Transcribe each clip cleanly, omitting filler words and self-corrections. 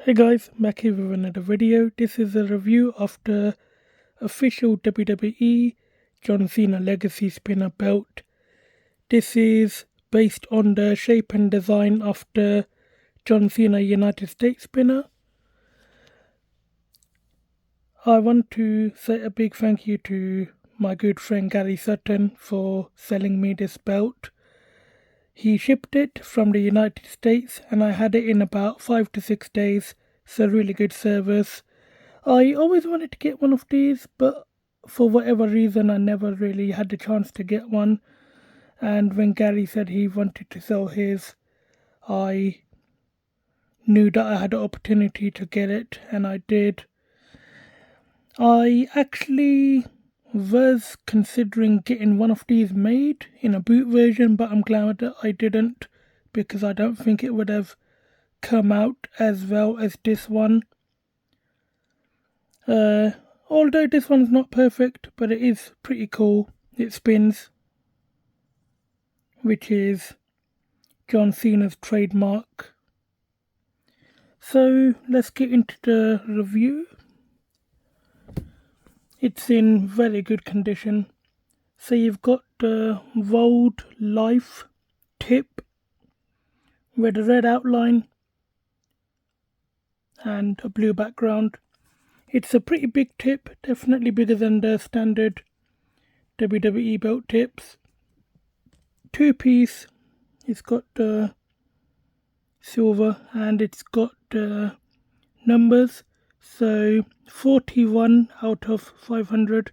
Hey guys, back here with another video. This is a review of the official WWE John Cena Legacy Spinner belt. This is based on the shape and design of the John Cena United States spinner. I want to say a big thank you to my good friend Gary Sutton for selling me this belt. He shipped it from the United States and I had it in about 5 to 6 days, so really good service. I always wanted to get one of these, but for whatever reason I never really had the chance to get one. And when Gary said he wanted to sell his, I knew that I had the opportunity to get it, and I did. I actually was considering getting one of these made in a boot version, but I'm glad that I didn't, because I don't think it would have come out as well as this one. Although this one's not perfect, but it is pretty cool. It spins, which is John Cena's trademark. So let's get into the review. It's in very good condition. So you've got the Vold Life tip with a red outline and a blue background. It's a pretty big tip, definitely bigger than the standard WWE belt tips. Two-piece. It's got the silver and it's got the numbers. So 41 out of 500.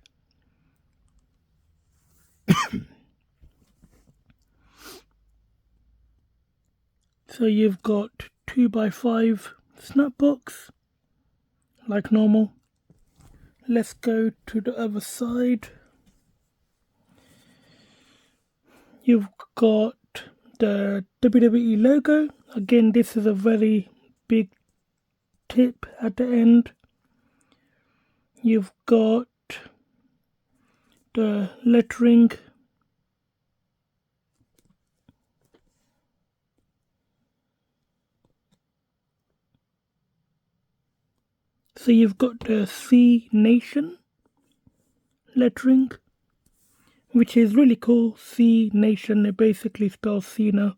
So you've got 2x5 snap box, like normal. Let's go to the other side. You've got the WWE logo. Again, this is a very big tip at the end. You've got the lettering. So you've got the C Nation lettering, which is really cool. C Nation, it basically spells Cena.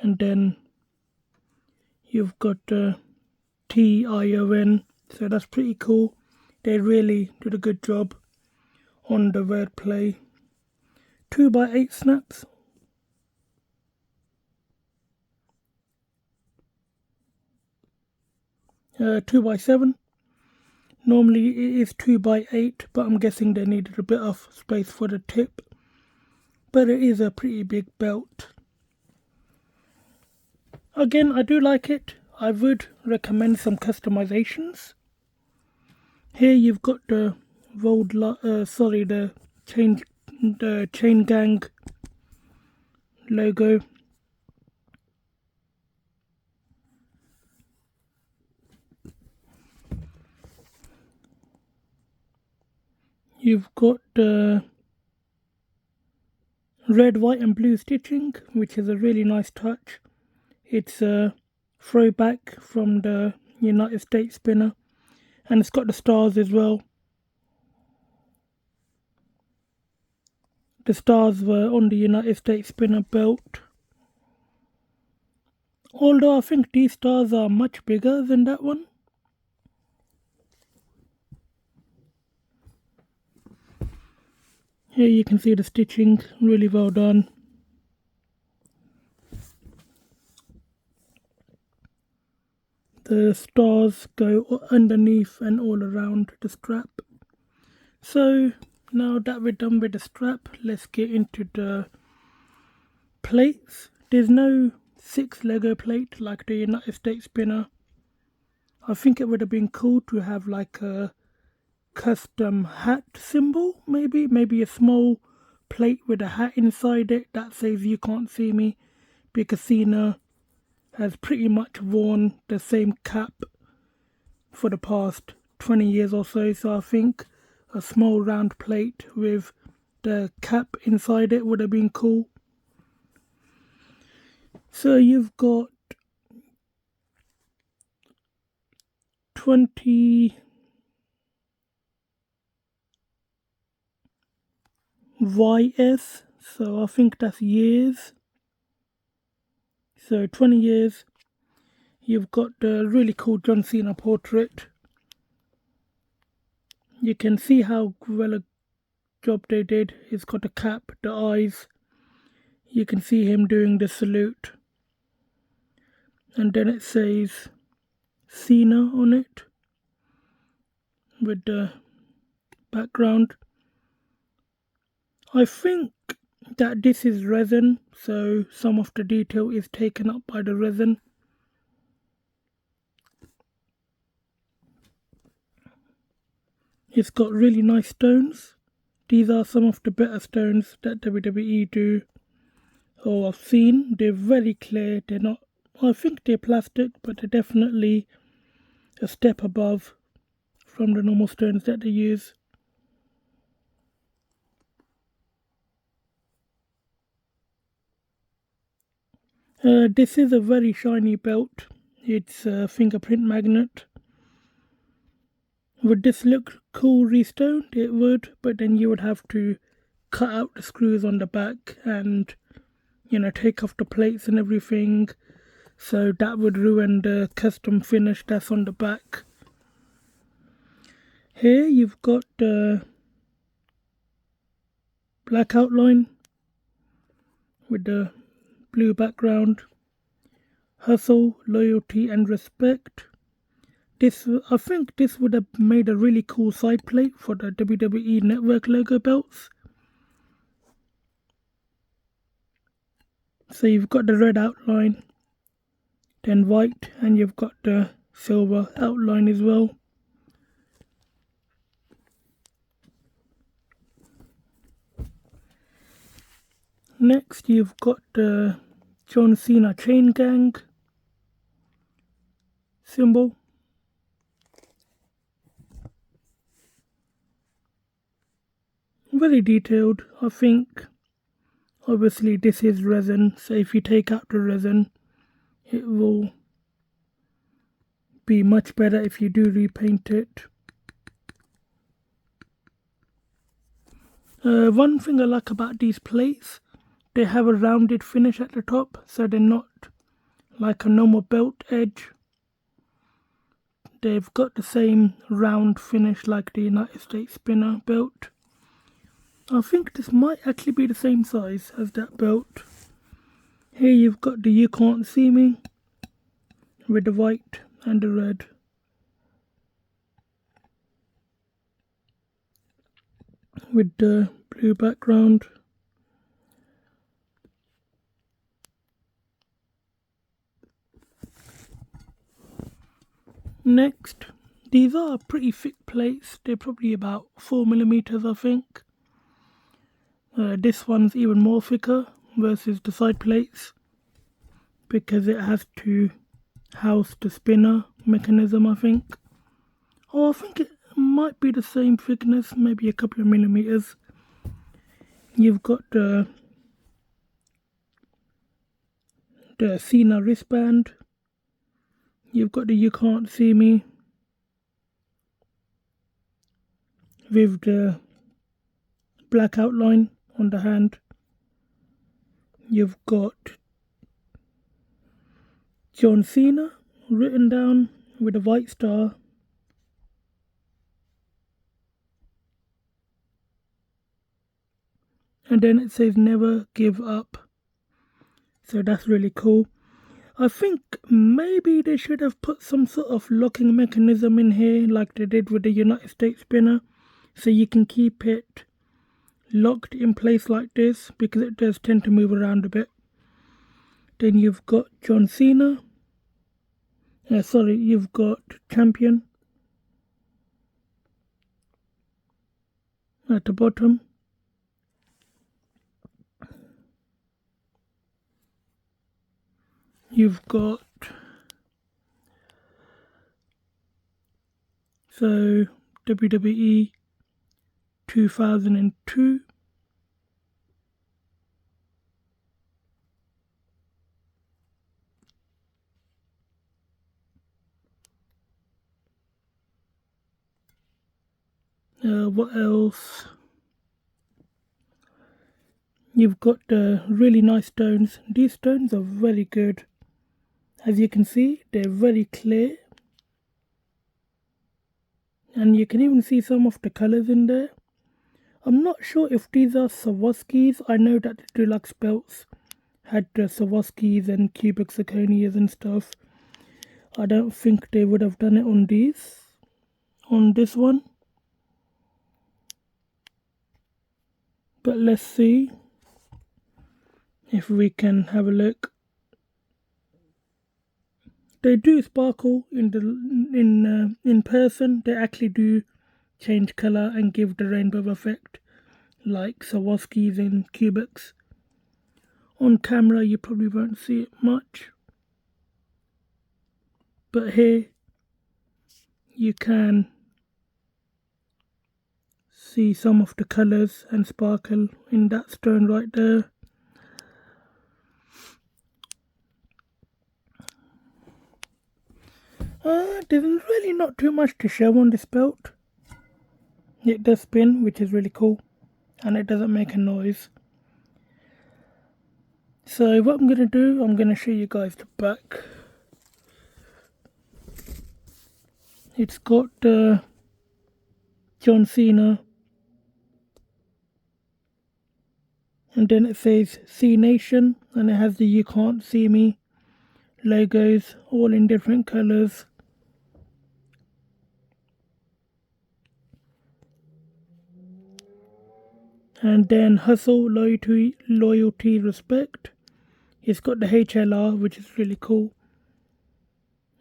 And then you've got the TION, so that's pretty cool. They really did a good job on the wordplay. 2x8 snaps. Uh, 2x7. Normally it is 2x8, but I'm guessing they needed a bit of space for the tip. But it is a pretty big belt. Again, I do like it. I would recommend some customizations. Here you've got the the chain gang logo. You've got the red, white and blue stitching, which is a really nice touch. It's a throwback from the United States spinner, and it's got the stars as well. The stars were on the United States spinner belt. Although I think these stars are much bigger than that one. Here you can see the stitching, really well done. The stars go underneath and all around the strap. So now that we're done with the strap, let's get into the plates. There's no 6 Lego plate like the United States spinner. I think it would have been cool to have like a custom hat symbol, maybe a small plate with a hat inside it that says "you can't see me," because Cena has pretty much worn the same cap for the past 20 years or so, so I think a small round plate with the cap inside it would have been cool. So you've got 20 YS, so I think that's years. So 20 years. You've got the really cool John Cena portrait. You can see how well a job they did. He's got the cap, the eyes. You can see him doing the salute. And then it says Cena on it with the background. I think that this is resin, so some of the detail is taken up by the resin. It's got really nice stones. These are some of the better stones that WWE do or I've seen. They're very clear. They're not, I think they're plastic, but they're definitely a step above from the normal stones that they use. This is a very shiny belt. It's a fingerprint magnet. Would this look cool restoned? It would, but then you would have to cut out the screws on the back and, you know, take off the plates and everything. So that would ruin the custom finish that's on the back. Here you've got the black outline with the blue background. Hustle, loyalty and respect. I think this would have made a really cool side plate for the WWE Network logo belts. So you've got the red outline, then white, and you've got the silver outline as well. Next you've got the John Cena Chain Gang symbol. Very detailed. I think obviously this is resin, so if you take out the resin it will be much better if you do repaint it. One thing I like about these plates, they have a rounded finish at the top, so they're not like a normal belt edge. They've got the same round finish like the United States spinner belt. I think this might actually be the same size as that belt. Here you've got the You Can't See Me with the white and the red. With the blue background. Next, these are pretty thick plates. They're probably about 4mm, I think. This one's even more thicker versus the side plates because it has to house the spinner mechanism, I think. Oh, I think it might be the same thickness, maybe a couple of millimeters. You've got the Cena wristband. You've got the You Can't See Me with the black outline on the hand. You've got John Cena written down with a white star. And then it says never give up. So that's really cool. I think maybe they should have put some sort of locking mechanism in here like they did with the United States spinner. So you can keep it locked in place like this because it does tend to move around a bit. Then you've got John Cena. You've got Champion at the bottom. You've got WWE 2002. What else? You've got really nice stones. These stones are very good. As you can see, they're very clear. And you can even see some of the colours in there. I'm not sure if these are Swarovskis. I know that the deluxe belts had the Swarovskis and cubic zirconias and stuff. I don't think they would have done it on these. On this one. But let's see if we can have a look. They do sparkle in person. They actually do change colour and give the rainbow effect, like Swarovskis and cubics. On camera you probably won't see it much, but here you can see some of the colours and sparkle in that stone right there. There's really not too much to show on this belt. It does spin, which is really cool, and it doesn't make a noise. So what I'm going to do, I'm going to show you guys the back. It's got John Cena, and then it says C Nation, and it has the You Can't See Me logos, all in different colours. And then Hustle, Loyalty, Respect. It's got the HLR, which is really cool.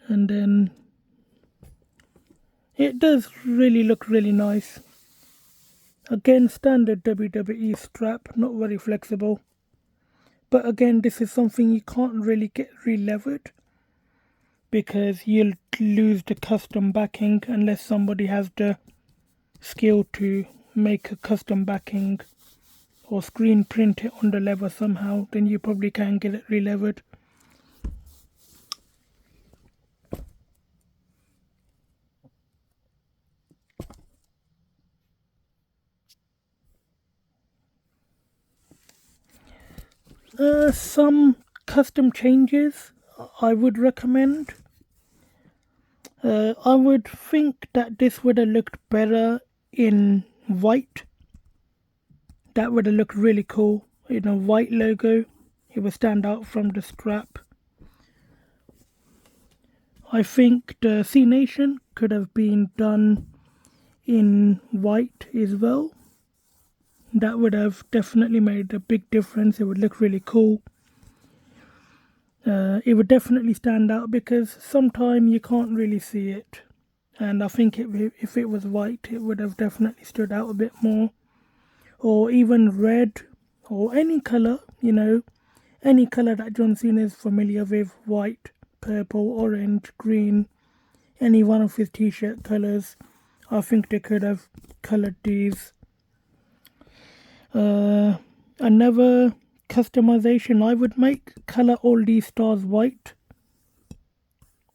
And then it does really look really nice. Again, standard WWE strap, not very flexible. But again, this is something you can't really get re-levered, because you'll lose the custom backing unless somebody has the skill to make a custom backing or screen print it on the lever somehow. Then you probably can get it re-levered. Some custom changes I would recommend. I would think that this would have looked better in white. That would have looked really cool in a white logo. It would stand out from the strap. I think the C Nation could have been done in white as well. That would have definitely made a big difference. It would look really cool. It would definitely stand out, because sometimes you can't really see it. And I think if it was white, it would have definitely stood out a bit more. Or even red, or any colour, you know, any colour that John Cena is familiar with. White, purple, orange, green, any one of his t-shirt colours. I think they could have coloured these. Another customization I would make, colour all these stars white.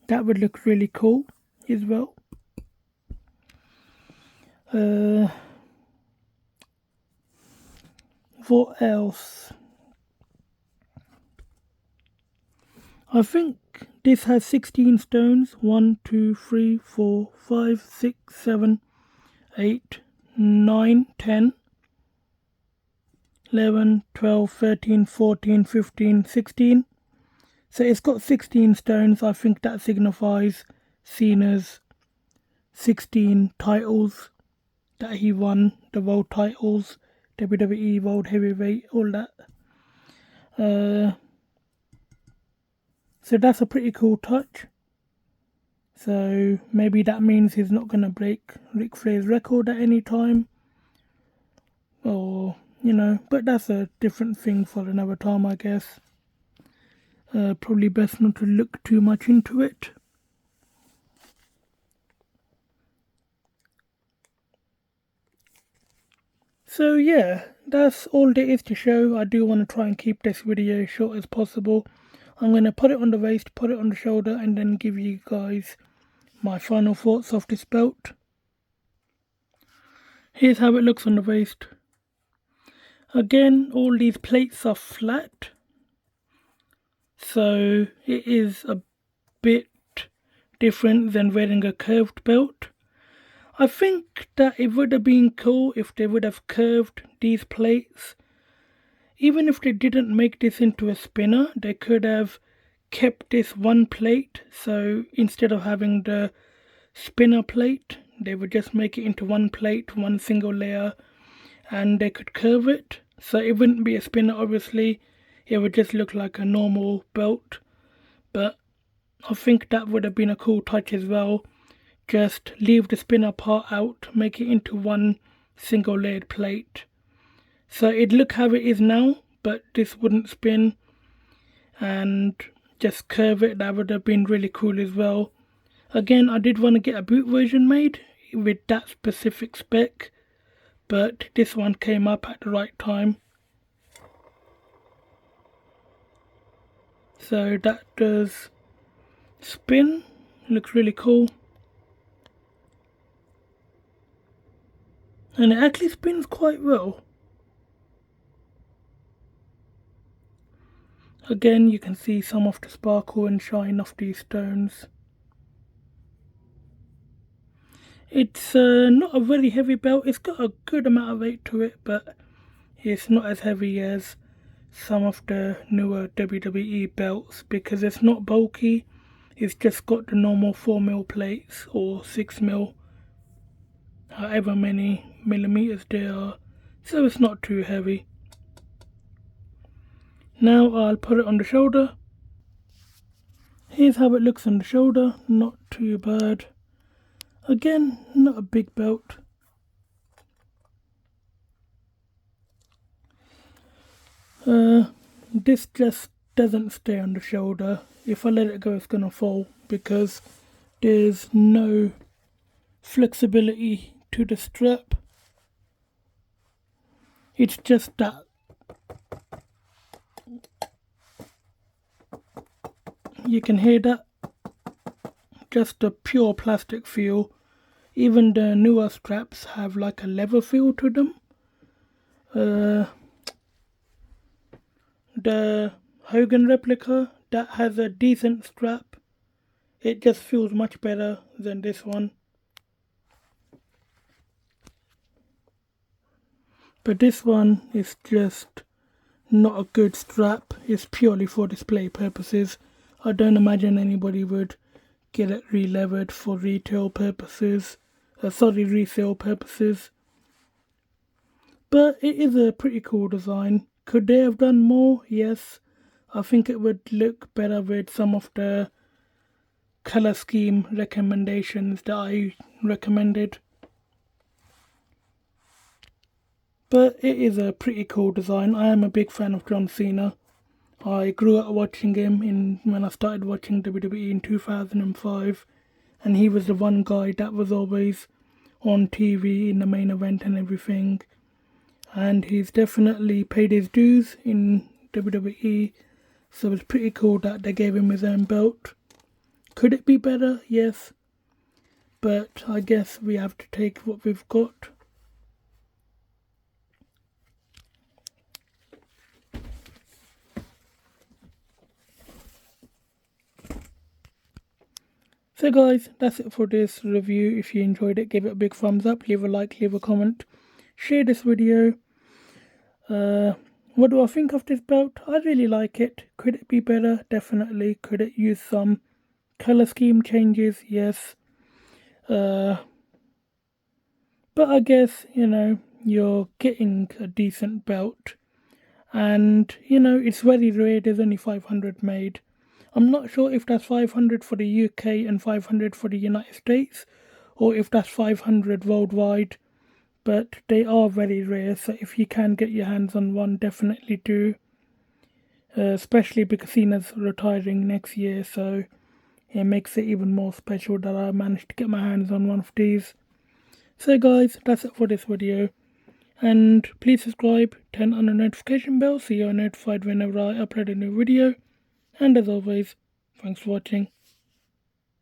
That would look really cool as well. What else? I think this has 16 stones. 1, 2, 3, 4, 5, 6, 7, 8, 9, 10, 11, 12, 13, 14, 15, 16. So it's got 16 stones. I think that signifies Cena's 16 titles that he won, the world titles, WWE World Heavyweight, all that. So that's a pretty cool touch. So maybe that means he's not going to break Ric Flair's record at any time. Or, you know, but that's a different thing for another time, I guess. Probably best not to look too much into it. So yeah, that's all there is to show. I do want to try and keep this video short as possible. I'm going to put it on the waist, put it on the shoulder, and then give you guys my final thoughts of this belt. Here's how it looks on the waist. Again, all these plates are flat, so it is a bit different than wearing a curved belt. I think that it would have been cool if they would have curved these plates. Even if they didn't make this into a spinner, they could have kept this one plate, so instead of having the spinner plate, they would just make it into one plate, one single layer, and they could curve it, so it wouldn't be a spinner obviously, it would just look like a normal belt. But I think that would have been a cool touch as well. Just leave the spinner part out, make it into one single layered plate. So it'd look how it is now, but this wouldn't spin, and just curve it. That would have been really cool as well. Again, I did want to get a boot version made with that specific spec, but this one came up at the right time. So that does spin, looks really cool. And it actually spins quite well. Again, you can see some of the sparkle and shine of these stones. It's not a very heavy belt, it's got a good amount of weight to it, but it's not as heavy as some of the newer WWE belts because it's not bulky, it's just got the normal 4mm plates or 6mm, however many millimeters they are, so it's not too heavy. Now I'll put it on the shoulder. Here's how it looks on the shoulder, not too bad. Again, not a big belt. This just doesn't stay on the shoulder. If I let it go, it's gonna fall because there's no flexibility to the strap. It's just that. You can hear that? Just a pure plastic feel. Even the newer straps have like a leather feel to them. The Hogan replica, that has a decent strap. It just feels much better than this one. But this one is just not a good strap. It's purely for display purposes. I don't imagine anybody would get it re-levered for retail purposes. Resale purposes. But it is a pretty cool design. Could they have done more? Yes. I think it would look better with some of the color scheme recommendations that I recommended. But it is a pretty cool design. I am a big fan of John Cena. I grew up watching him when I started watching WWE in 2005, and he was the one guy that was always on TV in the main event and everything. And he's definitely paid his dues in WWE, so it's pretty cool that they gave him his own belt. Could it be better? Yes, but I guess we have to take what we've got. So guys, that's it for this review. If you enjoyed it, give it a big thumbs up, leave a like, leave a comment, share this video. What do I think of this belt? I really like it. Could it be better? Definitely. Could it use some color scheme changes? Yes. But I guess, you're getting a decent belt. And, it's very rare. There's only 500 made. I'm not sure if that's 500 for the UK and 500 for the United States, or if that's 500 worldwide, but they are very rare, so if you can get your hands on one, definitely do. Especially because Cena's retiring next year, so it makes it even more special that I managed to get my hands on one of these. So guys, that's it for this video. And please subscribe, turn on the notification bell so you're notified whenever I upload a new video. And as always, thanks for watching.